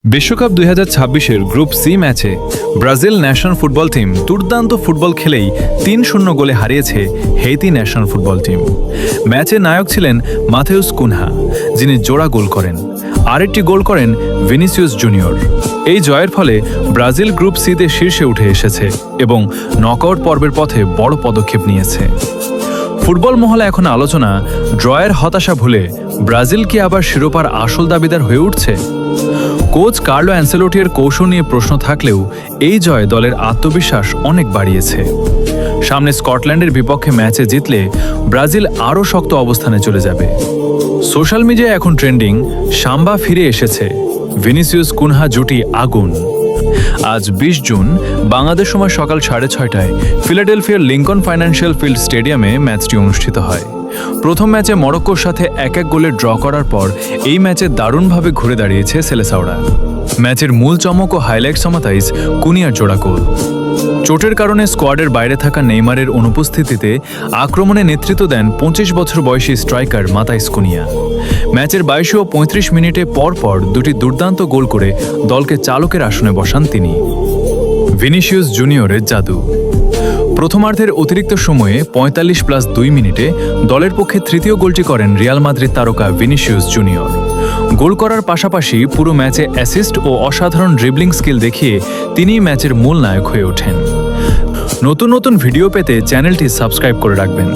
বিশ্বকাপ 2026-এর group C ম্যাচে Brazil national football team দুর্দান্ত ফুটবল খেলেই 3-0 গোলে হারিয়েছে হেইতি ন্যাশনাল ফুটবল টিম। ম্যাচে নায়ক ছিলেন মাথেউস কুনহা, যিনি জোড়া গোল করেন। আরেকটি গোল করেন ভিনিসিয়াস জুনিয়র। এই জয়ের ফলে ব্রাজিল গ্রুপ সিতে শীর্ষে উঠে এসেছে এবং নকআউট পর্বের পথে বড় পদক্ষেপ নিয়েছে। ফুটবল মহলে এখন আলোচনা, ড্রয়ের হতাশা ভুলে ব্রাজিল কি আবার শিরোপার আসল দাবিদার হয়ে উঠছে? কোচ কার্লো অ্যানসেলোটির কৌশল নিয়ে প্রশ্ন থাকলেও এই জয় দলের আত্মবিশ্বাস অনেক বাড়িয়েছে। সামনে স্কটল্যান্ডের বিপক্ষে ম্যাচে জিতলে ব্রাজিল আরও শক্ত অবস্থানে চলে যাবে। সোশ্যাল মিডিয়ায় এখন ট্রেন্ডিং, সাম্বা ফিরে এসেছে, ভিনিসিয়াস কুনহা জুটি আগুন। আজ 20 জুন বাংলাদেশ সময় সকাল 6:30টায় ফিলাডেলফিয়ার লিঙ্কন ফাইন্যান্সিয়াল ফিল্ড স্টেডিয়ামে ম্যাচটি অনুষ্ঠিত হয়। প্রথম ম্যাচে মরক্কোর সাথে 1-1 গোলে ড্র করার পর এই ম্যাচে দারুণভাবে ঘুরে দাঁড়িয়েছে সেলেসাওরা। ম্যাচের মূল চমক ও হাইলাইট সমাতাইজ কুনিয়ার জোড়া গোল। চোটের কারণে স্কোয়াডের বাইরে থাকা নেইমারের অনুপস্থিতিতে আক্রমণে নেতৃত্ব দেন 25 বছর বয়সী স্ট্রাইকার মাতাইস কুনিয়া। ম্যাচের 22 ও 35 মিনিটে পরপর দুটি দুর্দান্ত গোল করে দলকে চালকের আসনে বসান তিনি। ভিনিসিয়াস জুনিয়রের জাদু। প্রথমার্ধের অতিরিক্ত সময়ে 45+2 মিনিটে দলের পক্ষে তৃতীয় গোলটি করেন রিয়াল মাদ্রিদ তারকা ভিনিসিয়াস জুনিয়র। গোল করার পাশাপাশি পুরো ম্যাচে অ্যাসিস্ট ও অসাধারণ ড্রিবলিং স্কিল দেখিয়ে তিনিই ম্যাচের মূল নায়ক হয়ে ওঠেন। নতুন নতুন ভিডিও পেতে চ্যানেলটি সাবস্ক্রাইব করে রাখবেন।